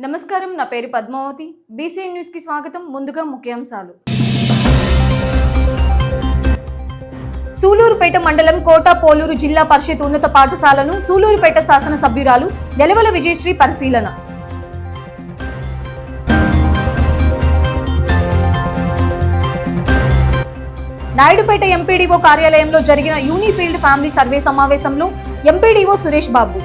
నమస్కారం, నా పేరు పద్మావతి. బీసీఎన్ న్యూస్ కి స్వాగతం. ముందుగా ముఖ్యాంశాలు. సూలూరుపేట మండలం కోట పోలూరు జిల్లా పరిషత్ ఉన్నత పాఠశాలను సూలూరుపేట శాసన సభ్యురాలు నెలవల విజయశ్రీ పరిశీలన. నాయుడుపేట ఎంపీడీఓ కార్యాలయంలో జరిగిన యూనిఫీల్డ్ ఫ్యామిలీ సర్వే సమావేశంలో ఎంపీడీఓ సురేష్ బాబు.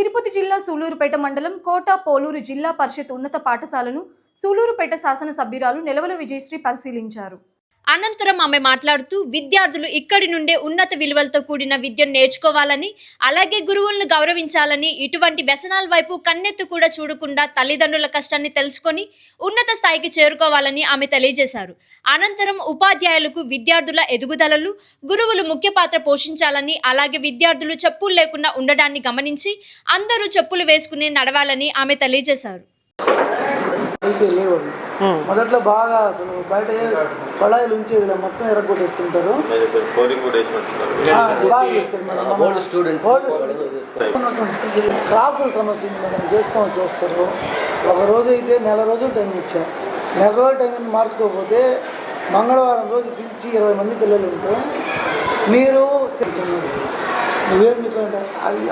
తిరుపతి జిల్లా సూలూరుపేట మండలం కోట పోలూరు జిల్లా పరిషత్ ఉన్నత పాఠశాలను సూలూరుపేట శాసన సభ్యురాలు నెలవల విజయశ్రీ పరిశీలించారు. అనంతరం ఆమె మాట్లాడుతూ విద్యార్థులు ఇక్కడి నుండే ఉన్నత విలువలతో కూడిన విద్యను నేర్చుకోవాలని, అలాగే గురువులను గౌరవించాలని, ఇటువంటి వ్యసనాల వైపు కన్నెత్తు కూడా చూడకుండా తల్లిదండ్రుల కష్టాన్ని తెలుసుకొని ఉన్నత స్థాయికి చేరుకోవాలని ఆమె తెలియజేశారు. అనంతరం ఉపాధ్యాయులకు విద్యార్థుల ఎదుగుదలలు, గురువులు ముఖ్య పాత్ర పోషించాలని, అలాగే విద్యార్థులు చెప్పులు లేకుండా ఉండడాన్ని గమనించి అందరూ చెప్పులు వేసుకుని నడవాలని ఆమె తెలియజేశారు. మొదట్లో బాగా అసలు బయట కొళాయిలు ఉంచేది మొత్తం ఎరగొట్టేస్తుంటారు. క్రాఫ్ట్ సమస్య మేడం చేసుకొని చేస్తారు. ఒక రోజు అయితే నెల రోజులు టైం ఇచ్చారు. నెల రోజులు టైం మార్చుకోకపోతే మంగళవారం రోజు పిలిచి 20 మంది పిల్లలు ఉంటే మీరు నువ్వేం చెప్పారంటే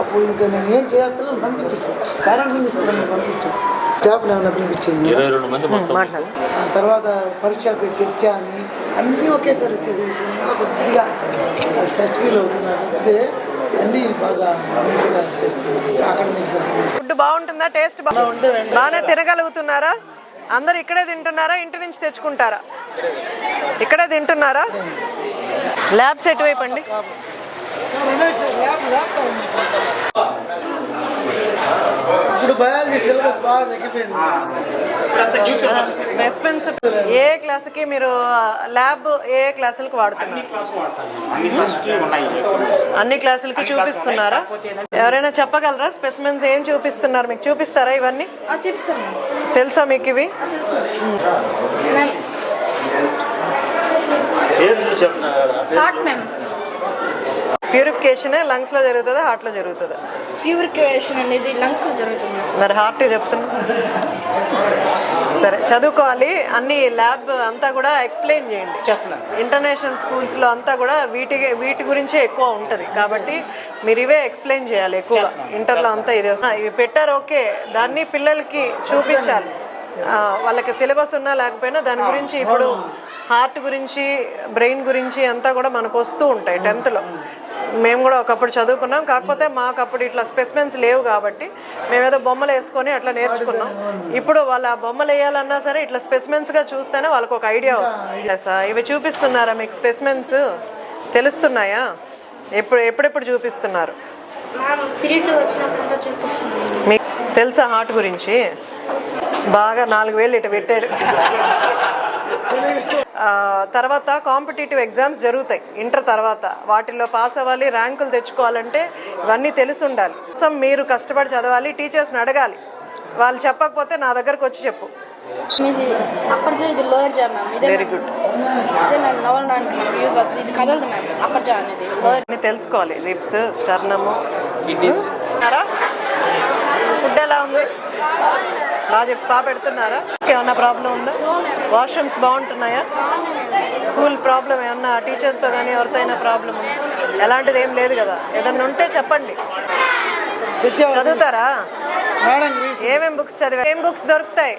అప్పుడు ఇంకా నేను ఏం చేయాలి, పిల్లలు పంపించేసాను. పేరెంట్స్ని తీసుకుని పంపించాను. స్టాఫ్ని ఏమైనా పిలిపించింది. తర్వాత పరీక్షకు చర్చ అని అన్నీ ఒకేసారి వచ్చేసేసి కొద్దిగా స్ట్రెస్ ఫీల్ అవుతున్నారు. అంటే అన్నీ బాగా చేస్తుంది. ఫుడ్ బాగుంటుందా? టేస్ట్ బాగానే తినగలుగుతున్నారా? అందరు ఇక్కడే తింటున్నారా? ఇంటి నుంచి తెచ్చుకుంటారా? ఇక్కడే తింటున్నారా? ల్యాబ్స్ ఎటువైపు అండి? ఇప్పుడు బయాలజీ సిలబస్ బాగా తగ్గిపోయింది. స్పెసిమెన్స్ ఏ క్లాస్కి మీరు ల్యాబ్ ఏ క్లాసులకు వాడుతున్నారు? అన్ని క్లాసులకి చూపిస్తున్నారా? ఎవరైనా చెప్పగలరా స్పెసిమెన్స్ ఏం చూపిస్తున్నారు? మీకు చూపిస్తారా ఇవన్నీ? తెలుసా మీకు ఇవి? ప్యూరిఫికేషన్ లంగ్స్ లో జరుగుతుందా, హార్ట్ లో జరుగుతుందా? ప్యూరిఫికేషన్ అనేది లంగ్స్ లో జరుగుతుంది. మరి హార్ట్ చెప్తున్నా. సరే, చదువుకోవాలి. అన్ని ల్యాబ్ అంతా కూడా ఎక్స్ప్లెయిన్ చేయండి. ఇంటర్నేషనల్ స్కూల్స్ లో అంతా కూడా వీటి గురించే ఎక్కువ ఉంటుంది కాబట్టి మీరు ఇవే ఎక్స్ప్లెయిన్ చేయాలి ఎక్కువ. ఇంటర్లో అంతా ఇవి పెట్టారు, ఓకే. దాన్ని పిల్లలకి చూపించాలి. వాళ్ళకి సిలబస్ ఉన్నా లేకపోయినా దాని గురించి ఇప్పుడు హార్ట్ గురించి, బ్రెయిన్ గురించి అంతా కూడా మనకు వస్తూ ఉంటాయి. 10th మేము కూడా ఒకప్పుడు చదువుకున్నాం. కాకపోతే మాకు అప్పుడు ఇట్లా స్పెసిమెన్స్ లేవు కాబట్టి మేమేదో బొమ్మలు వేసుకొని అట్లా నేర్చుకున్నాం. ఇప్పుడు వాళ్ళ బొమ్మలు వేయాలన్నా సరే ఇట్లా స్పెసిమెన్స్గా చూస్తేనే వాళ్ళకు ఒక ఐడియా వస్తుంది. ఇవి చూపిస్తున్నారా మీకు? స్పెసిమెన్స్ తెలుస్తున్నాయా? ఎప్పుడెప్పుడు చూపిస్తున్నారు? మీకు తెలుసా హార్ట్ గురించి? బాగా 4000 ఇటు పెట్టాడు. తర్వాత కాంపిటేటివ్ ఎగ్జామ్స్ జరుగుతాయి ఇంటర్ తర్వాత. వాటిల్లో పాస్ అవ్వాలి, ర్యాంకులు తెచ్చుకోవాలంటే ఇవన్నీ తెలిసి ఉండాలి. మీరు కష్టపడి చదవాలి, టీచర్స్ని అడగాలి. వాళ్ళు చెప్పకపోతే నా దగ్గరకు వచ్చి చెప్పు. Very good. తెలుసుకోవాలి. రిబ్స్, స్టర్నము. ఫుడ్ ఎలా ఉంది? బాగా పెడుతున్నారా? ఏమన్నా ప్రాబ్లం ఉందా? వాష్రూమ్స్ బాగుంటున్నాయా? స్కూల్ ప్రాబ్లం ఏమన్నా టీచర్స్తో కానీ ఎవరితో అయినా ప్రాబ్లం ఉందా? ఎలాంటిది ఏం లేదు కదా? ఏదన్నా ఉంటే చెప్పండి. చదువుతారా? ఏమేం బుక్స్ చదివా? ఏం బుక్స్ దొరుకుతాయి?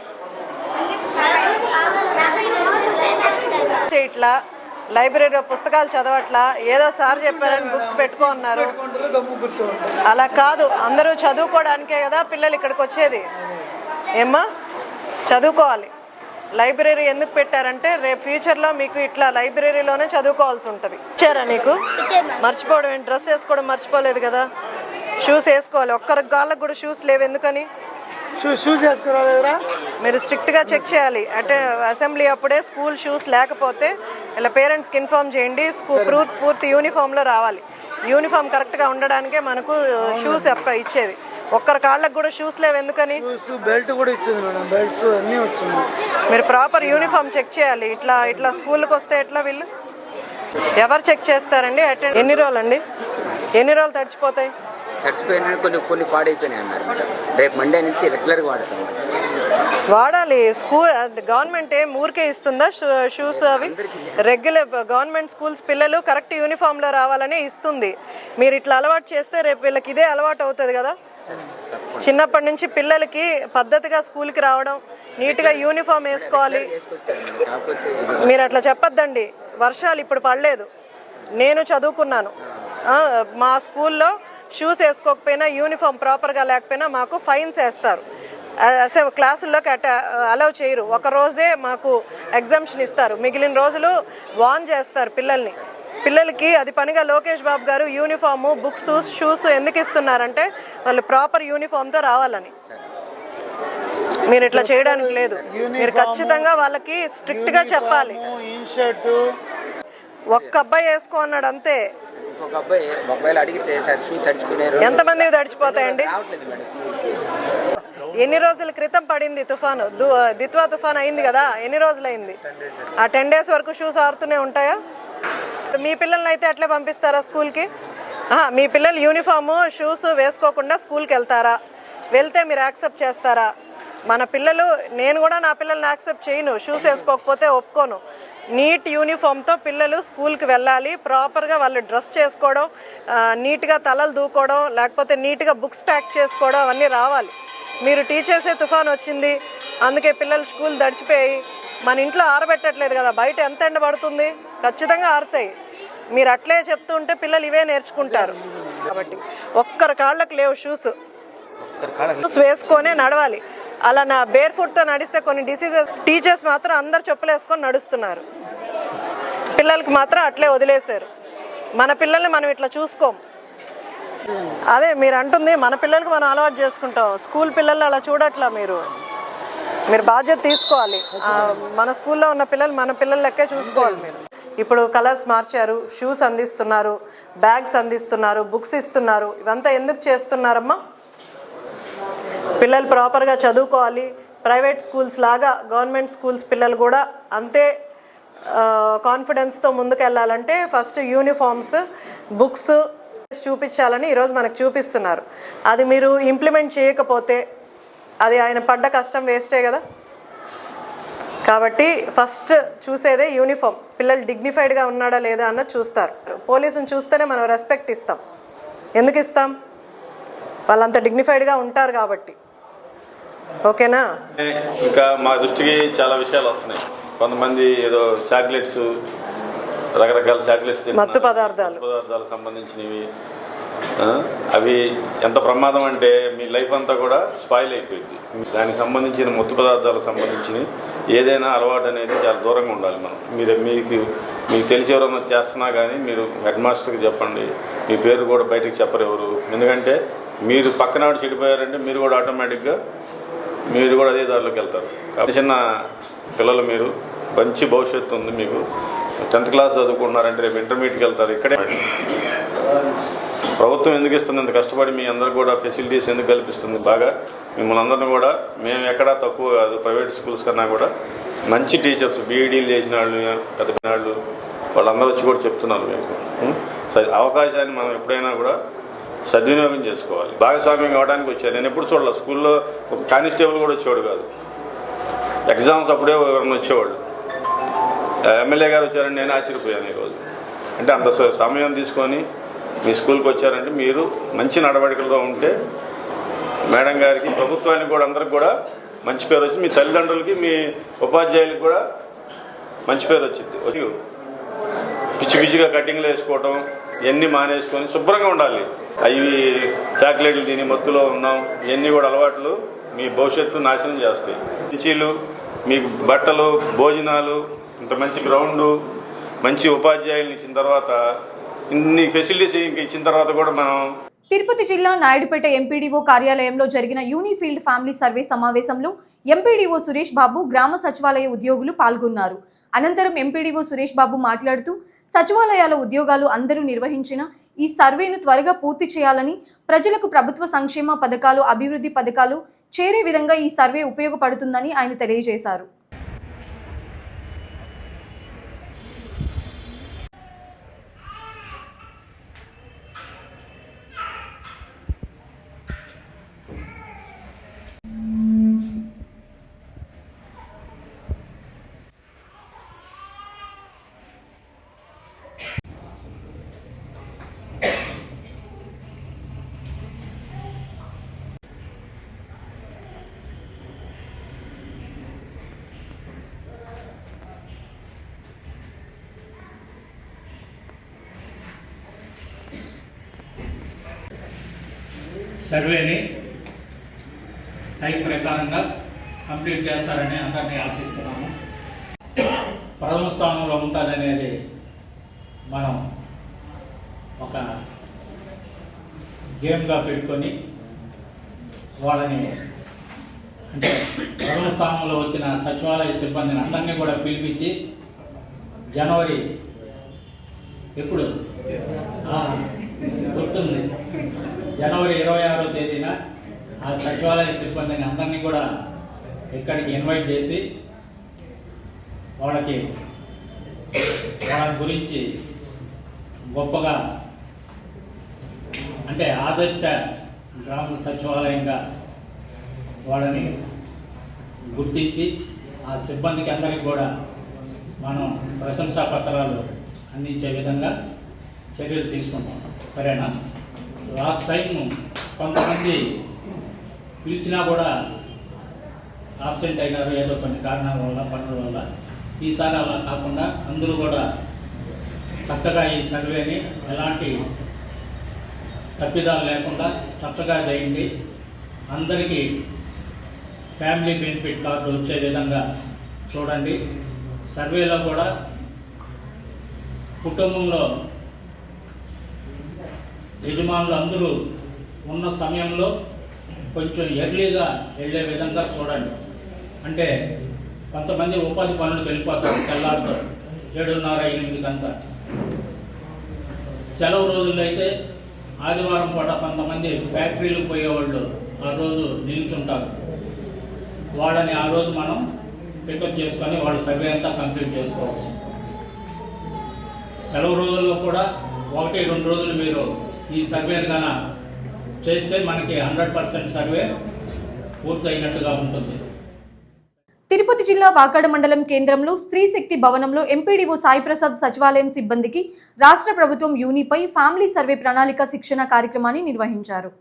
ఇట్లా లైబ్రరీలో పుస్తకాలు చదవట్లా, ఏదో సార్ చెప్పారని బుక్స్ పెట్టుకో అన్నారు. అలా కాదు, అందరూ చదువుకోవడానికే కదా పిల్లలు ఇక్కడికి వచ్చేది. ఏమ్మా, చదువుకోవాలి. లైబ్రరీ ఎందుకు పెట్టారంటే రేపు ఫ్యూచర్లో మీకు ఇట్లా లైబ్రరీలోనే చదువుకోవాల్సి ఉంటుంది. ఇచ్చారా నీకు? మర్చిపోవడం ఏంటి? డ్రెస్ వేసుకోవడం మర్చిపోలేదు కదా? షూస్ వేసుకోవాలి. ఒక్కరికి గాళ్ళకు కూడా షూస్ లేవు. ఎందుకని? షూస్ వేసుకోవాలిరా? మీరు స్ట్రిక్ట్గా చెక్ చేయాలి. అంటే అసెంబ్లీ అప్పుడే స్కూల్ షూస్ లేకపోతే ఇలా పేరెంట్స్కి ఇన్ఫామ్ చేయండి. పూర్తి యూనిఫామ్లో రావాలి. యూనిఫామ్ కరెక్ట్గా ఉండడానికే మనకు షూస్ ఇచ్చేది. ఒక్కరి కాళ్ళకు కూడా షూస్ లేవు. ఎందుకని? బెల్ట్ కూడా ఇచ్చింది మేడం, బెల్ట్స్ అన్నీ వచ్చింది. మీరు ప్రాపర్ యూనిఫామ్ చెక్ చేయాలి. ఇట్లా స్కూల్కి వస్తే ఎట్లా? వీళ్ళు ఎవరు చెక్ చేస్తారండి? ఎన్ని రోజులు అండి? ఎన్ని రోజులు తడిచిపోతాయి? తడిచిపోయినా కొన్ని పాడైపోయినాయి అన్నారు మేడం. రేపు మండే నుంచి రెగ్యులర్గా వాడతాం. వాడాలి. గవర్నమెంట్ ఏం ఊరికే ఇస్తుందా షూస్? అవి రెగ్యులర్ గవర్నమెంట్ స్కూల్స్ పిల్లలు కరెక్ట్ యూనిఫామ్లో రావాలని ఇస్తుంది. మీరు ఇట్లా అలవాటు చేస్తే రేపు వీళ్ళకి ఇదే అలవాటు అవుతుంది కదా. చిన్నప్పటి నుంచి పిల్లలకి పద్ధతిగా స్కూల్కి రావడం, నీట్గా యూనిఫామ్ వేసుకోవాలి. మీరు అట్లా చెప్పొద్దండి. వర్షాలు ఇప్పుడు పడలేదు, నేను చదువుకున్నాను. మా స్కూల్లో షూస్ వేసుకోకపోయినా, యూనిఫామ్ ప్రాపర్గా లేకపోయినా మాకు ఫైన్స్ వేస్తారు. అసలు క్లాసుల్లోకి అలౌ చేయరు. ఒక రోజే మాకు ఎగ్జామ్షన్ ఇస్తారు, మిగిలిన రోజులు వార్న్ చేస్తారు పిల్లలకి. అది పనిగా లోకేష్ బాబు గారు యూనిఫాము, బుక్స్, షూస్ ఎందుకు ఇస్తున్నారంటే వాళ్ళు ప్రాపర్ యూనిఫామ్తో రావాలని. మీరు ఇట్లా చేయడానికి లేదు. మీరు ఖచ్చితంగా వాళ్ళకి స్ట్రిక్ట్గా చెప్పాలి. ఒక్క అబ్బాయి వేసుకో అన్నాడు అంతే. ఎంతమంది తడిచిపోతాయండి? ఎన్ని రోజుల క్రితం పడింది తుఫాను? దిత్వా తుఫాను అయింది కదా, ఎన్ని రోజులైంది? ఆ 10 days వరకు షూస్ ఆరుతూనే ఉంటాయా? మీ పిల్లల్ని అయితే అట్లే పంపిస్తారా స్కూల్కి? మీ పిల్లలు యూనిఫాము, షూస్ వేసుకోకుండా స్కూల్కి వెళ్తారా? వెళ్తే మీరు యాక్సెప్ట్ చేస్తారా? మన పిల్లలు, నేను కూడా నా పిల్లల్ని యాక్సెప్ట్ చేయను. షూస్ వేసుకోకపోతే ఒప్పుకోను. నీట్ యూనిఫామ్తో పిల్లలు స్కూల్కి వెళ్ళాలి. ప్రాపర్గా వాళ్ళు డ్రెస్ చేసుకోవడం, నీట్గా తలలు దూకోవడం, లేకపోతే నీట్గా బుక్స్ ప్యాక్ చేసుకోవడం అవన్నీ రావాలి. మీరు టీచర్సే తుఫాన్ వచ్చింది అందుకే పిల్లలు స్కూల్ తడిచిపోయి మన ఇంట్లో ఆరబెట్టట్లేదు కదా, బయట ఎంత ఎండ పడుతుంది, ఖచ్చితంగా ఆరుతాయి. మీరు అట్లే చెప్తుంటే పిల్లలు ఇవే నేర్చుకుంటారు. కాబట్టి ఒక్కరి కాళ్ళకు లేవు షూస్ వేసుకొనే నడవాలి. అలా నా బేర్ ఫుట్తో నడిస్తే కొన్ని డిసీజెస్. టీచర్స్ మాత్రం అందరు చెప్పులు వేసుకొని నడుస్తున్నారు, పిల్లలకి మాత్రం అట్లే వదిలేశారు. మన పిల్లల్ని మనం ఇట్లా చూసుకోం. అదే మీరు అంటుంది, మన పిల్లలకి మనం అలవాటు చేసుకుంటాం. స్కూల్ పిల్లల్ని అలా చూడట్లా. మీరు బాధ్యత తీసుకోవాలి. మన స్కూల్లో ఉన్న పిల్లలు మన పిల్లల లెక్కే చూసుకోవాలి. మీరు ఇప్పుడు కలర్స్ మార్చారు, షూస్ అందిస్తున్నారు, బ్యాగ్స్ అందిస్తున్నారు, బుక్స్ ఇస్తున్నారు. ఇవంతా ఎందుకు చేస్తున్నారమ్మా? పిల్లలు ప్రాపర్గా చదువుకోవాలి. ప్రైవేట్ స్కూల్స్ లాగా గవర్నమెంట్ స్కూల్స్ పిల్లలు కూడా అంతే కాన్ఫిడెన్స్తో ముందుకు వెళ్ళాలంటే ఫస్ట్ యూనిఫామ్స్, బుక్స్ చూపించాలని ఈరోజు మనకు చూపిస్తున్నారు. అది మీరు ఇంప్లిమెంట్ చేయకపోతే అది ఆయన పడ్డ కష్టం వేస్టే కదా. కాబట్టి ఫస్ట్ చూసేదే యూనిఫామ్. పిల్లలు డిగ్నిఫైడ్గా ఉన్నాడా లేదా అన్నది చూస్తారు. పోలీసుని చూస్తేనే మనం రెస్పెక్ట్ ఇస్తాం. ఎందుకు ఇస్తాం? వాళ్ళంత డిగ్నిఫైడ్గా ఉంటారు కాబట్టి. ఓకేనా? ఇంకా మా దృష్టికి చాలా విషయాలు వస్తున్నాయి. కొంతమంది ఏదో చాక్లెట్స్, రకరకాల చాక్లెట్స్, మత్తు పదార్థాలకు సంబంధించినవి. అవి ఎంత ప్రమాదం అంటే మీ లైఫ్ అంతా కూడా స్పాయిల్ అయిపోయింది. దానికి సంబంధించిన మత్తు పదార్థాలకు సంబంధించినవి ఏదైనా అలవాటు అనేది చాలా దూరంగా ఉండాలి. మనం మీకు తెలిసి ఎవరైనా చేస్తున్నా కానీ మీరు హెడ్ మాస్టర్కి చెప్పండి. మీ పేరు కూడా బయటకు చెప్పరు ఎవరు. ఎందుకంటే మీరు పక్కనాడు చెడిపోయారంటే మీరు కూడా ఆటోమేటిక్గా మీరు కూడా అదే దారిలోకి వెళ్తారు. కాబట్టి చిన్న పిల్లలు, మీరు మంచి భవిష్యత్తు ఉంది మీకు. 10th class చదువుకుంటున్నారంటే రేపు ఇంటర్మీడియట్కి వెళ్తారు. ఇక్కడే ప్రభుత్వం ఎందుకు ఇస్తుంది? ఇంత కష్టపడి మీ అందరికి కూడా ఫెసిలిటీస్ ఎందుకు కల్పిస్తుంది? బాగా మిమ్మల్ని అందరినీ కూడా, మేము ఎక్కడా తక్కువ కాదు, ప్రైవేట్ స్కూల్స్ కన్నా కూడా మంచి టీచర్స్, బీఈడీలు చేసిన వాళ్ళు, పెద్ద వాళ్ళు, వాళ్ళందరూ వచ్చి కూడా చెప్తున్నారు మీకు. అవకాశాన్ని మనం ఎప్పుడైనా కూడా సద్వినియోగం చేసుకోవాలి. భాగస్వామ్యం కావడానికి వచ్చారు. నేను ఎప్పుడు చూడాలి స్కూల్లో ఒక కానిస్టేబుల్ కూడా వచ్చేవాడు కాదు. ఎగ్జామ్స్ అప్పుడే ఎవరైనా వచ్చేవాళ్ళు. ఎమ్మెల్యే గారు వచ్చారని నేను ఆశ్చర్యపోయాను ఈరోజు. అంటే అంత సమయం తీసుకొని మీ స్కూల్కి వచ్చారంటే మీరు మంచి నడవడికలతో ఉంటే మేడం గారికి, ప్రభుత్వానికి కూడా, అందరికి కూడా మంచి పేరు వచ్చింది. మీ తల్లిదండ్రులకి, మీ ఉపాధ్యాయులకి కూడా మంచి పేరు వచ్చింది. పిచ్చి పిచ్చిగా కటింగ్లు వేసుకోవటం ఇవన్నీ మానేసుకొని శుభ్రంగా ఉండాలి. అవి చాక్లెట్లు తిని మత్తులో ఉన్నాం, ఇవన్నీ కూడా అలవాట్లు మీ భవిష్యత్తు నాశనం చేస్తాయి. మంచీలు, మీకు బట్టలు, భోజనాలు, ఇంత మంచి గ్రౌండు, మంచి ఉపాధ్యాయులను ఇచ్చిన తర్వాత, ఇన్ని ఫెసిలిటీస్ ఇచ్చిన తర్వాత కూడా మనం తిరుపతి జిల్లా నాయుడుపేట ఎంపీడీఓ కార్యాలయంలో జరిగిన యూనిఫీల్డ్ ఫ్యామిలీ సర్వే సమావేశంలో ఎంపీడీఓ సురేష్ బాబు గ్రామ సచివాలయ ఉద్యోగులు పాల్గొన్నారు. అనంతరం ఎంపీడీఓ సురేష్ బాబు మాట్లాడుతూ సచివాలయాల ఉద్యోగాలు అందరూ నిర్వహించిన ఈ సర్వేను త్వరగా పూర్తి చేయాలని, ప్రజలకు ప్రభుత్వ సంక్షేమ పథకాలు, అభివృద్ధి పథకాలు చేరే విధంగా ఈ సర్వే ఉపయోగపడుతుందని ఆయన తెలియజేశారు. సర్వేని టైం ప్రకారంగా కంప్లీట్ చేస్తారని అందరినీ ఆశిస్తున్నాము. ప్రథమ స్థానంలో ఉంటుందనేది మనం ఒక గేమ్గా పెట్టుకొని వాళ్ళని అంటే ప్రథమ స్థానంలో వచ్చిన సచివాలయ సిబ్బందిని అందరినీ కూడా పిలిపించి జనవరి ఎప్పుడు గుర్తుంది, జనవరి 26వ తేదీన ఆ సచివాలయ సిబ్బందిని అందరినీ కూడా ఇక్కడికి ఇన్వైట్ చేసి వాళ్ళ గురించి గొప్పగా అంటే ఆదర్శ గ్రామ సచివాలయంగా వాళ్ళని గుర్తించి ఆ సిబ్బందికి అందరికీ కూడా మనం ప్రశంసా పత్రాలు అందించే విధంగా చర్యలు తీసుకుంటాం. సరేనా? లాస్ట్ టైం కొంతమంది పిలిచినా కూడా ఆబ్సెంట్ అయినారు ఏదో కొన్ని కారణాల వల్ల, పనుల వల్ల. ఈసారి అలా కాకుండా అందరూ కూడా చక్కగా ఈ సర్వేని ఎలాంటి తప్పిదాలు లేకుండా చక్కగా చేయండి. అందరికీ ఫ్యామిలీ బెనిఫిట్ కార్డు వచ్చే విధంగా చూడండి. సర్వేలో కూడా కుటుంబంలో యజమానులు అందరూ ఉన్న సమయంలో కొంచెం ఎర్లీగా వెళ్ళే విధంగా చూడండి. అంటే కొంతమంది ఉపాధి పనులకు వెళ్ళిపోతారు తెల్లారితో 7:30, 8 సెలవు రోజుల్లో అయితే ఆదివారం పూట కొంతమంది ఫ్యాక్టరీలకు పోయేవాళ్ళు ఆ రోజు నిల్చుంటారు. వాళ్ళని ఆ రోజు మనం పికప్ చేసుకొని వాళ్ళ సర్వే అంతా కంప్లీట్ చేసుకోవచ్చు. సెలవు రోజుల్లో కూడా 1-2 రోజులు మీరు ఈ సర్వేని కన్నా చేస్తే మనకి 100% సర్వే పూర్తయినట్టుగా ఉంటుంది. తిరుపతి జిల్లా వాకాడ మండలం కేంద్రంలో స్త్రీ శక్తి భవనంలో ఎంపీడీఓ సాయి ప్రసాద్ సచివాలయం సిబ్బందికి రాష్ట్ర ప్రభుత్వం యూనిపై ఫ్యామిలీ సర్వే ప్రణాళిక శిక్షణ కార్యక్రమాన్ని నిర్వహించారు.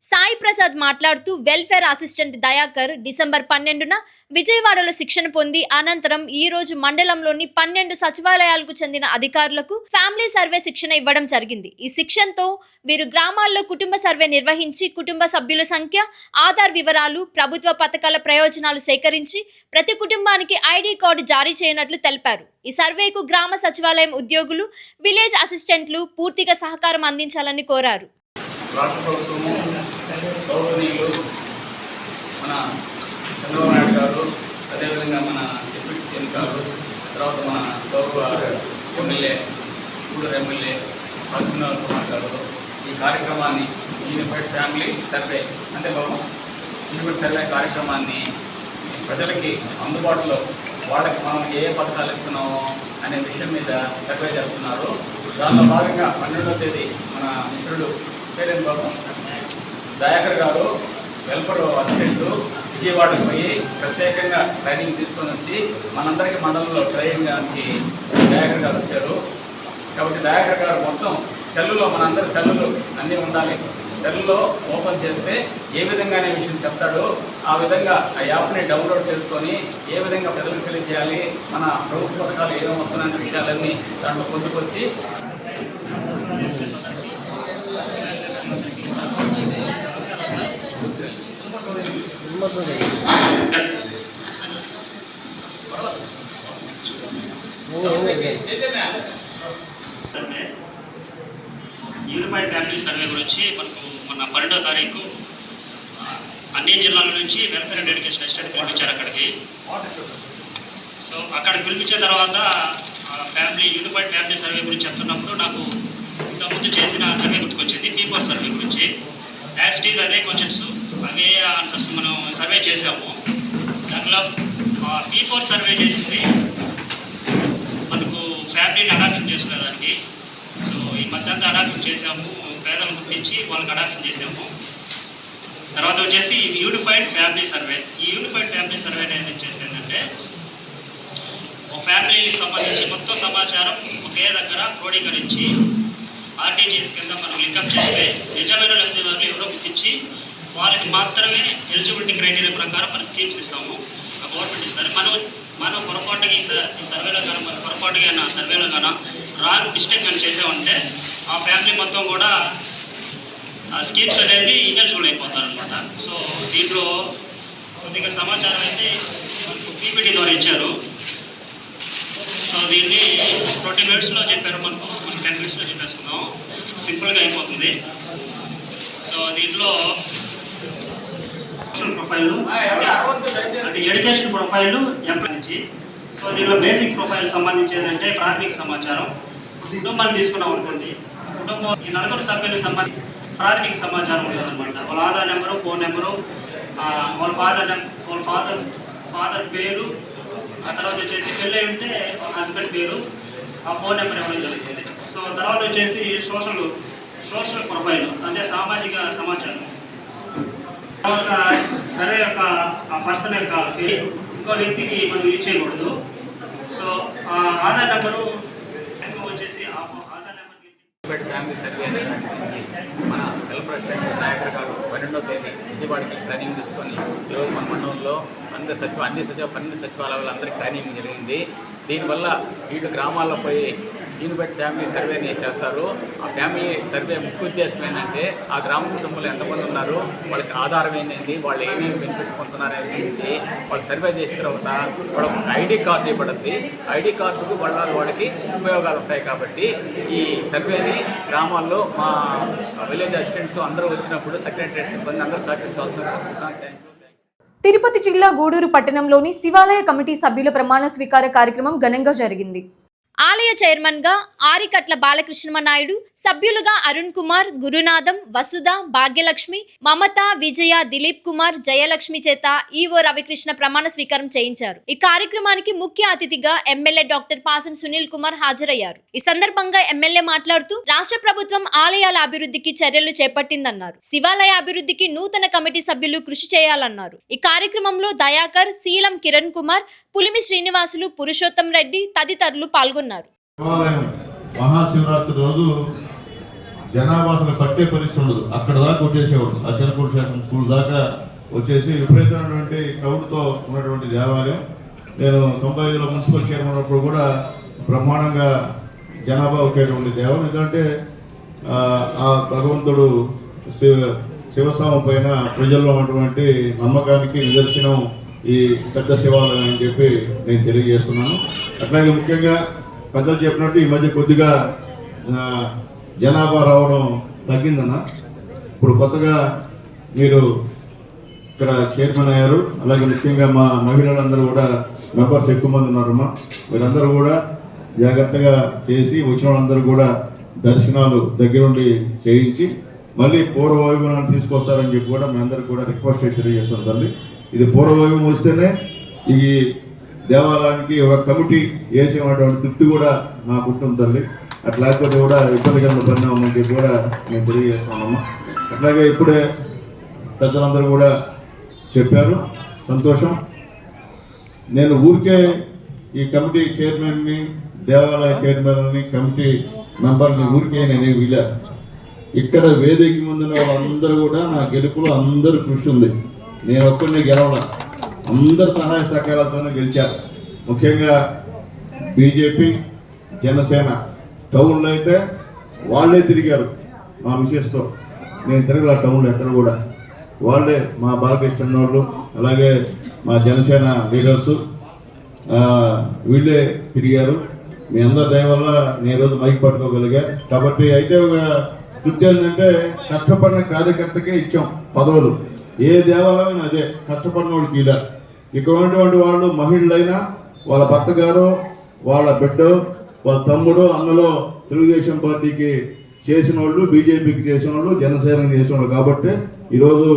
సాయి ప్రసాద్ మాట్లాడుతూ వెల్ఫేర్ అసిస్టెంట్ దయాకర్ డిసెంబర్ 12న విజయవాడలో శిక్షణ పొంది అనంతరం ఈ రోజు మండలంలోని 12 సచివాలయాలకు చెందిన అధికారులకు ఫ్యామిలీ సర్వే శిక్షణ ఇవ్వడం జరిగింది. ఈ శిక్షణతో వీరు గ్రామాల్లో కుటుంబ సర్వే నిర్వహించి కుటుంబ సభ్యుల సంఖ్య, ఆధార్ వివరాలు, ప్రభుత్వ పథకాల ప్రయోజనాలు సేకరించి ప్రతి కుటుంబానికి ఐడి కార్డు జారీ చేయనట్లు తెలిపారు. ఈ సర్వేకు గ్రామ సచివాలయం ఉద్యోగులు, విలేజ్ అసిస్టెంట్లు పూర్తిగా సహకారం అందించాలని కోరారు. రాష్ట్ర ప్రభుత్వము గౌరవనీయులు మన చంద్రబాబు నాయుడు గారు, అదేవిధంగా మన డిప్యూటీ సీఎం గారు, తర్వాత మన గౌరవ ఎమ్మెల్యే గూడూరు ఎమ్మెల్యే అర్జున్ కుమార్ గారు ఈ కార్యక్రమాన్ని యూనిఫైడ్ ఫ్యామిలీ సర్వే అంటే యూనిఫైడ్ సర్వే కార్యక్రమాన్ని ప్రజలకి అందుబాటులో వాళ్ళకి మనం ఏ పథకాలు ఇస్తున్నామో అనే విషయం మీద సర్వే చేస్తున్నారు. దానిలో భాగంగా 12వ తేదీ మన మిత్రుడు పేరేం బాబు దయాకర్ గారు వెల్ఫేర్ అసిస్టెంట్ విజయవాడకు పోయి ప్రత్యేకంగా ట్రైనింగ్ తీసుకొని వచ్చి మనందరికీ మండలంలో ట్రైనింగ్కి దయాకర్ గారు వచ్చారు. కాబట్టి దయాకర్ గారు మొత్తం సెల్లులో మనందరి సెల్లులు అన్నీ ఉండాలి. సెల్లో ఓపెన్ చేస్తే ఏ విధంగానే విషయం చెప్తాడో ఆ విధంగా ఆ యాప్ని డౌన్లోడ్ చేసుకొని ఏ విధంగా ప్రజలకు తెలియజేయాలి, మన ప్రభుత్వ పథకాలు ఏమేమి వస్తున్నాయనే విషయాలన్నీ దాంట్లో పొందుకొచ్చి యూనిఫైడ్ ఫ్యామిలీ సర్వే గురించి మనకు మొన్న 12వ తారీఖు అన్ని జిల్లాల నుంచి వెల్ఫేర్ అండ్ ఎడ్యుకేషన్ అసిస్టెంట్ పిలిపించారు అక్కడికి. సో అక్కడ పిలిపించిన తర్వాత యూనిఫైడ్ ఫ్యామిలీ సర్వే గురించి చెప్తున్నప్పుడు నాకు ఇంతకుముందు చేసిన సర్వే గుర్తుకొచ్చింది, P4 సర్వే గురించి. యాజ్ ఇట్ ఈజ్ అదే క్వశ్చన్స్, అవే ఆన్సర్స్ మనం సర్వే చేసాము. దాంట్లో P4 సర్వే చేసింది మనకు ఫ్యామిలీని అడాప్షన్ చేసుకునేదానికి. సో ఈ మధ్యంతా అడాప్షన్ చేసాము, పేదలను గుర్తించి వాళ్ళకి అడాప్షన్ చేసాము. తర్వాత వచ్చేసి యూనిఫైడ్ ఫ్యామిలీ సర్వే. ఈ యూనిఫైడ్ ఫ్యామిలీ సర్వే అనేది చేసేందంటే ఒక ఫ్యామిలీకి సంబంధించి మొత్తం సమాచారం ఒకే దగ్గర క్రోడీకరించి ఆర్టీజీఎస్ కింద మనం లింకప్ చేస్తే నిజమైన లబ్ధిదారులు ఎవరో గుర్తించి వాళ్ళకి మాత్రమే ఎలిజిబిలిటీ క్రైటీరియా ప్రకారం మన స్కీమ్స్ ఇస్తాము, గవర్నమెంట్ ఇస్తారు. మనం పొరపాటుగా ఈ సర్వేలో కానీ మన పొరపాటుగా నా సర్వేలో కానీ రాంగ్ మిస్టేక్ కానీ చేసామంటే ఆ ఫ్యామిలీ మొత్తం కూడా ఆ స్కీమ్స్ అనేది ఇనెలిజిబుల్ అయిపోతారనమాట. సో దీంట్లో కొద్దిగా సమాచారం అయితే మనకు పీపీటీ ద్వారా ఇచ్చారు. సో దీన్ని 20 మినిట్స్లో చెప్పారు, మనకు 10 మినిట్స్లో చెప్పేసుకున్నాం, సింపుల్గా అయిపోతుంది. సో దీంట్లో ప్రొఫైల్ అంటే ఎడ్యుకేషన్ ప్రొఫైల్ నుంచి. సో దీనిలో బేసిక్ ప్రొఫైల్ సంబంధించి అంటే ప్రాథమిక సమాచారం. కుటుంబాన్ని తీసుకున్నాం అనుకోండి, కుటుంబం ఈ 4 సభ్యులకు సంబంధించి ప్రాథమిక సమాచారం ఉంటుంది అనమాట. వాళ్ళ ఆధార్ నెంబరు, ఫోన్ నెంబరు, వాళ్ళ ఫాదర్ పేరు, ఆ తర్వాత వచ్చేసి పెళ్ళి ఉంటే హస్బెండ్ పేరు, ఆ ఫోన్ నెంబర్ ఇవ్వడం జరుగుతుంది. సో తర్వాత వచ్చేసి సోషల్ ప్రొఫైల్ అంటే సామాజిక సమాచారం. తర్వాత సర్వే యొక్క ఆ పర్సన్ యొక్క పేరు ఇంకో వ్యక్తికి మనం యూజ్ చేయకూడదు. సో ఆ ఆధార్ నెంబరు వచ్చేసి ఆధార్ నెంబర్ ఫ్యామిలీ సర్వే అనేది మన హెల్ప్ ప్రెసిడెంట్ నాయకుడు గారు 12వ తేదీ విజయవాడకి ట్రైనింగ్ తీసుకొని ఈరోజు మన మండలంలో అన్ని సచివాలయాలు అందరికీ ట్రైనింగ్ జరిగింది. దీనివల్ల వీళ్ళు గ్రామాల్లో పోయి యూనిఫైడ్ ఫ్యామిలీ సర్వేని చేస్తారు. ఆ ఫ్యామిలీ సర్వే ముఖ్య ఉద్దేశం ఏంటంటే ఆ గ్రామ కుటుంబంలో ఎంతమంది ఉన్నారు, వాళ్ళకి ఆధారం ఏంటి, వాళ్ళు ఏమేమి బెనిఫిట్స్ పొందుతున్నారు అనే గురించి వాళ్ళు సర్వే చేసిన తర్వాత వాళ్ళకు ఐడి కార్డు ఇవ్వబడుతుంది. ఐడి కార్డుకు వాళ్ళకి ఉపయోగాలు ఉంటాయి. కాబట్టి ఈ సర్వేని గ్రామాల్లో మా విలేజ్ అసిస్టెంట్స్ అందరూ వచ్చినప్పుడు సెక్రటరీ సిబ్బంది అందరూ సహకరించాల్సిన థ్యాంక్ యూ. తిరుపతి జిల్లా గూడూరు పట్టణంలోని శివాలయ కమిటీ సభ్యుల ప్రమాణ స్వీకార కార్యక్రమం ఘనంగా జరిగింది. ఆలయ చైర్మన్ గా ఆరికట్ల బాలకృష్ణ నాయుడు, సభ్యులుగా అరుణ్ కుమార్, గురునాథం, వసుధ, భాగ్యలక్ష్మి, మమత, విజయ, దిలీప్ కుమార్, జయలక్ష్మి చేత ఈవో రవికృష్ణ ప్రమాణ స్వీకారం చేయించారు. ఈ కార్యక్రమానికి ముఖ్య అతిథిగా ఎమ్మెల్యే డాక్టర్ పాసం సునీల్ కుమార్ హాజరయ్యారు. ఈ సందర్భంగా ఎమ్మెల్యే మాట్లాడుతూ రాష్ట్ర ప్రభుత్వం ఆలయాల అభివృద్ధికి చర్యలు చేపట్టిందన్నారు. శివాలయ అభివృద్ధికి నూతన కమిటీ సభ్యులు కృషి చేయాలన్నారు. ఈ కార్యక్రమంలో దయాకర్, శీలం కిరణ్ కుమార్, పులిమి శ్రీనివాసులు, పురుషోత్తం రెడ్డి తదితరులు పాల్గొన్నారు. మహాశివరాత్రి రోజు జనాభా అసలు పట్టే పరిస్థితి ఉండదు. అక్కడ దాకా వచ్చేసేవాడు, ఆ చిలకూరు స్టేషన్ స్కూల్ దాకా వచ్చేసి విపరీతమైనటువంటి క్రౌడ్తో ఉన్నటువంటి దేవాలయం. నేను 95లో మున్సిపల్ చైర్మన్ ఉన్నప్పుడు కూడా బ్రహ్మాండంగా జనాభా వచ్చేటువంటి దేవాలయం. ఎందుకంటే ఆ భగవంతుడు శివస్వామి పైన ప్రజల్లో ఉన్నటువంటి నమ్మకానికి నిదర్శనం ఈ పెద్ద శివాలయం అని చెప్పి నేను తెలియజేస్తున్నాను. అట్లాగే ముఖ్యంగా పెద్దలు చెప్పినట్టు ఈ మధ్య కొద్దిగా జనాభా రావడం తగ్గిందన్న. ఇప్పుడు కొత్తగా మీరు ఇక్కడ చైర్మన్ అయ్యారు. అలాగే ముఖ్యంగా మా మహిళలందరూ కూడా మెంబర్స్ ఎక్కువ మంది ఉన్నారమ్మా. మీరందరూ కూడా జాగ్రత్తగా చేసి వచ్చిన వాళ్ళందరూ కూడా దర్శనాలు దగ్గరుండి చేయించి మళ్ళీ పూర్వ వైభవాన్ని తీసుకొస్తారని చెప్పి కూడా మీ అందరికీ కూడా రిక్వెస్ట్ తెలియజేస్తాం తల్లి. ఇది పూర్వ వైభవం వస్తేనే ఈ దేవాలయానికి ఒక కమిటీ వేసేటువంటి తృప్తి కూడా నాకు ఉంటుంది తల్లి. అట్లా లేకపోతే కూడా ఇబ్బందికరంగా పరిణామని చెప్పి కూడా నేను తెలియజేస్తున్నామమ్మా. అట్లాగే ఇప్పుడే పెద్దలందరూ కూడా చెప్పారు, సంతోషం. నేను ఊరికే ఈ కమిటీ చైర్మన్ని, దేవాలయ చైర్మన్ని, కమిటీ మెంబర్ని ఊరికే నేను వీళ్ళ ఇక్కడ వేదిక ముందున్న వాళ్ళందరూ కూడా నా గెలుపులో అందరూ కృషి ఉంది. నేను ఒక్కరిని గెలవాల, అందరు సహాయ సహకారాలతోనే గెలిచారు. ముఖ్యంగా బీజేపీ, జనసేన టౌన్లో అయితే వాళ్ళే తిరిగారు మా మిసెస్తో. నేను తిరగల టౌన్లో ఎక్కడ కూడా, వాళ్ళే మా బాలకృష్ణ వాళ్ళు, అలాగే మా జనసేన లీడర్సు వీళ్ళే తిరిగారు. మీ అందరి దయ వల్ల నేను ఈరోజు మైక్ పట్టుకోగలిగా. కాబట్టి అయితే ఒక తృప్తి ఏంటంటే కష్టపడిన కార్యకర్తకే ఇచ్చాం పదవులు. ఏ దేవాలయం అదే, కష్టపడిన వాళ్ళకి ఇలా. ఇక్కడ ఉన్నటువంటి వాళ్ళు మహిళలైనా వాళ్ళ భర్త గారు, వాళ్ళ బిడ్డ, వాళ్ళ తమ్ముడు, అన్నలో తెలుగుదేశం పార్టీకి చేసిన వాళ్ళు, బీజేపీకి చేసిన వాళ్ళు, జనసేనకి చేసిన వాళ్ళు కాబట్టి ఈరోజు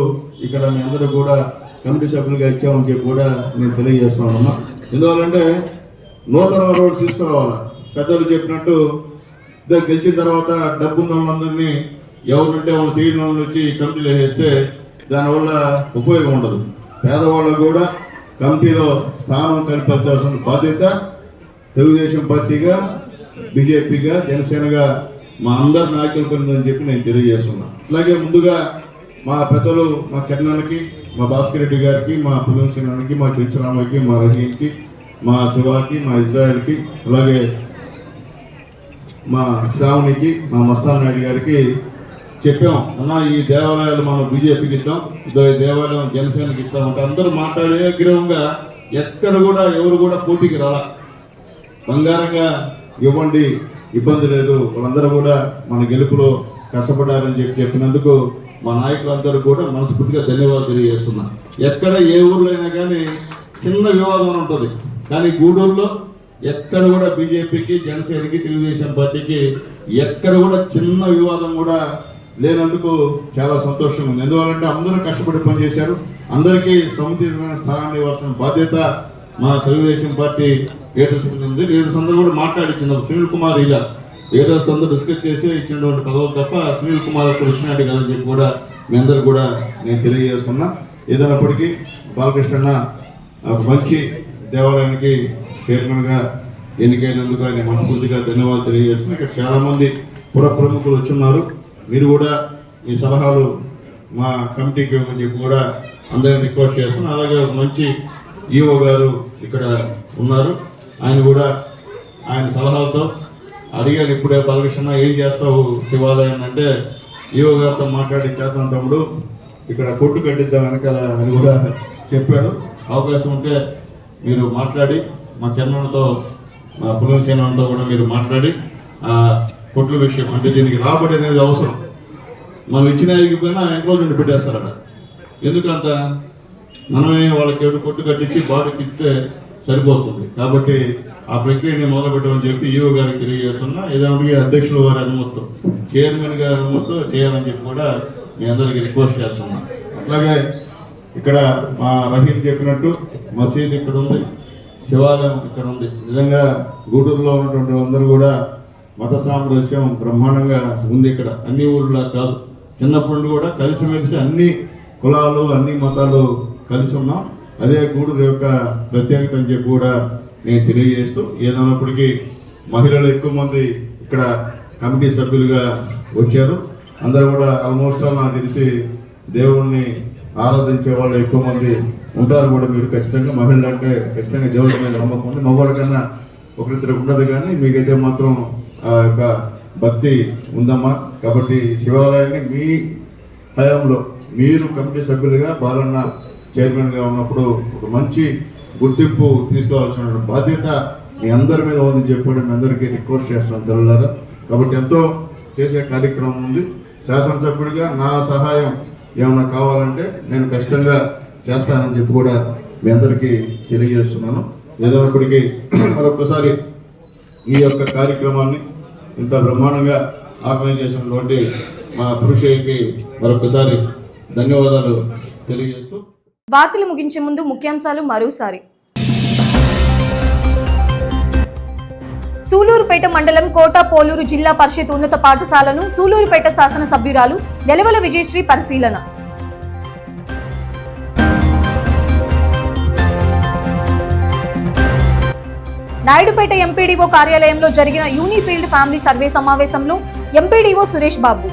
ఇక్కడ మీ అందరూ కూడా కమిటీ సభ్యులుగా ఇచ్చామని చెప్పి కూడా నేను తెలియజేస్తున్నానమ్మా. ఎందువల్లంటే నూతన రోడ్డు తీసుకురావాలి. పెద్దలు చెప్పినట్టు గెలిచిన తర్వాత డబ్బున్న వాళ్ళందరినీ ఎవరినంటే వాళ్ళు తీరిన వాళ్ళు వచ్చి కమిటీలో వేస్తే దానివల్ల ఉపయోగం ఉండదు. పేదవాళ్ళకు కూడా కమిటీలో స్థానం కల్పించాల్సిన బాధ్యత తెలుగుదేశం పార్టీగా, బీజేపీగా, జనసేనగా మా అందరి నాయకులకు ఉందని చెప్పి నేను తెలియజేస్తున్నాను. అలాగే ముందుగా మా పెద్దలు, మా కిరణానికి, మా భాస్కర్ రెడ్డి గారికి, మా పులించనానికి, మా చర్చరామకి, మా రహీంకి, మా శివాకి, మా ఇజ్రాయల్కి, అలాగే మా శ్రావణికి, మా మస్తాన్ నాయుడు గారికి చెప్పాం, అన్న ఈ దేవాలయాలు మనం బీజేపీకి ఇద్దాం, ఈ దేవాలయం జనసేనకి ఇస్తామంటే అందరూ మాట్లాడే గ్రహంగా ఎక్కడ కూడా ఎవరు కూడా పోటీకి రాలా. బంగారంగా ఇవ్వండి, ఇబ్బంది లేదు, వాళ్ళందరూ కూడా మన గెలుపులో కష్టపడారని చెప్పినందుకు మా నాయకులందరూ కూడా మనస్ఫూర్తిగా ధన్యవాదాలు తెలియజేస్తున్నా. ఎక్కడ ఏ ఊర్లో అయినా కానీ చిన్న వివాదం ఉంటుంది, కానీ గూడూరులో ఎక్కడ కూడా బీజేపీకి, జనసేనకి, తెలుగుదేశం పార్టీకి ఎక్కడ కూడా చిన్న వివాదం కూడా లేనందుకు చాలా సంతోషంగా ఉంది. ఎందువల్లంటే అందరూ కష్టపడి పనిచేశారు. అందరికీ సముచితమైన స్థానాన్ని ఇవ్వాల్సిన బాధ్యత మా తెలుగుదేశం పార్టీ లీడర్స్ ఉంది. లీడర్స్ అందరూ కూడా మాట్లాడించింది. సునీల్ కుమార్ ఇలా లీడర్స్ అందరూ డిస్కస్ చేసి ఇచ్చినటువంటి పదవులు తప్ప సునీల్ కుమార్ అప్పుడు ఇచ్చినట్టు కదని చెప్పి కూడా మీ అందరూ కూడా నేను తెలియజేస్తున్నా. ఏదైనప్పటికీ బాలకృష్ణ ఒక మంచి దేవాలయానికి చైర్మన్గా ఎన్నికైనందుకు ఆయన మనస్ఫూర్తిగా ధన్యవాదాలు తెలియజేస్తున్నా. ఇక్కడ చాలామంది పుర ప్రముఖులు వచ్చున్నారు. మీరు కూడా మీ సలహాలు మా కమిటీకి ఇవ్వమని చెప్పి కూడా అందరినీ రిక్వెస్ట్ చేస్తున్నాను. అలాగే ఒక మంచి ఈఓ గారు ఇక్కడ ఉన్నారు. ఆయన కూడా ఆయన సలహాలతో అడిగారు, ఇప్పుడే బాలకృష్ణ ఏం చేస్తావు శివాలయం అంటే ఈఓ గారితో మాట్లాడి చేద్దాం తమ్ముడు, ఇక్కడ కొట్టు కట్టిద్దాం వెనకాల అని కూడా చెప్పాడు. అవకాశం ఉంటే మీరు మాట్లాడి మా కిరణంతో, మా పులింసేనంతో కూడా మీరు మాట్లాడి ఆ కొట్ల విషయం, అంటే దీనికి రాబడి అనేది అవసరం. మనం ఇచ్చిన అయిపోయినా ఎంక్లోజ్మెంట్ పెట్టేస్తారట. ఎందుకంత మనమే వాళ్ళకి ఏడు కొట్టు కట్టించి బాడీకి ఇస్తే సరిపోతుంది. కాబట్టి ఆ ప్రక్రియని మొదలుపెట్టమని చెప్పి ఈఓ గారికి తెలియజేస్తున్నా. ఏదైనా అధ్యక్షుల వారి అనుమతితో, చైర్మన్ గారి అనుమతితో చేయాలని చెప్పి కూడా మీ అందరికీ రిక్వెస్ట్ చేస్తున్నా. అట్లాగే ఇక్కడ మా రహీం చెప్పినట్టు మసీద్ ఇక్కడ ఉంది, శివాలయం ఇక్కడ ఉంది. నిజంగా గూడూరులో ఉన్నటువంటి అందరూ కూడా మత సామరస్యం బ్రహ్మాండంగా ఉంది. ఇక్కడ అన్ని ఊళ్ళో కాదు, చిన్నప్పుడు కూడా కలిసిమెలిసి అన్ని కులాలు, అన్ని మతాలు కలిసి ఉన్నాం. అదే గూడూరు యొక్క ప్రత్యేకత అని చెప్పి కూడా నేను తెలియజేస్తూ, ఏదైనప్పటికీ మహిళలు ఎక్కువ మంది ఇక్కడ కమిటీ సభ్యులుగా వచ్చారు. అందరూ కూడా ఆల్మోస్ట్ నాకు తెలిసి దేవుణ్ణి ఆరాధించే వాళ్ళు ఎక్కువ మంది ఉంటారు కూడా. మీరు ఖచ్చితంగా మహిళలు అంటే ఖచ్చితంగా దేవుడి మీద నమ్మకం ఉంది. మగవాళ్ళ కన్నా ఒకరిద్దరు ఉండదు, కానీ మీకైతే మాత్రం ఆ యొక్క భక్తి ఉందమ్మా. కాబట్టి శివాలయాన్ని మీ హయాంలో మీరు కమిటీ సభ్యులుగా, బాలన్న చైర్మన్గా ఉన్నప్పుడు ఒక మంచి గుర్తింపు తీసుకోవాల్సిన బాధ్యత మీ అందరి మీద ఉందని చెప్పి మీ అందరికీ రిక్వెస్ట్ చేస్తున్నాను తెల్లారా. కాబట్టి ఎంతో చేసే కార్యక్రమం ఉంది. శాసనసభ్యుడిగా నా సహాయం ఏమైనా కావాలంటే నేను ఖచ్చితంగా చేస్తానని చెప్పి కూడా మీ అందరికీ తెలియజేస్తున్నాను. ఏదైనప్పటికీ మరొకసారి ఈ యొక్క కార్యక్రమాన్ని ఇంత బ్రహ్మాండంగా ఆర్గనైజ్ చేసినటువంటి మా పురుషయ్యకి మరొకసారి ధన్యవాదాలు తెలియజేస్తూ వార్తలు ముగించే ముందు ముఖ్యాంశాలు మరోసారి. సూలూరుపేట మండలం కోట పోలూరు జిల్లా పరిషత్ ఉన్నత పాఠశాలను సూలూరుపేట శాసనసభ్యురాలు నెలవల విజయశ్రీ పరిశీలన. నాయుడుపేట ఎంపీడీఓ కార్యాలయంలో జరిగిన యూనిఫీల్డ్ ఫ్యామిలీ సర్వే సమావేశంలో ఎంపీడీఓ సురేష్ బాబు.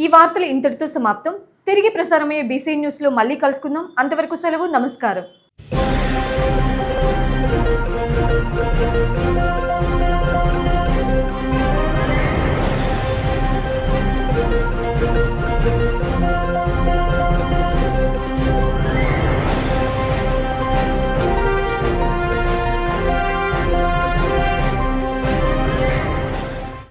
ఈ వార్తలు ఇంతటితో సమాప్తం. తిరిగి ప్రసారమయ్యే బీసీ న్యూస్ లో మళ్ళీ కలుసుకుందాం. అంతవరకు సెలవు. నమస్కారం.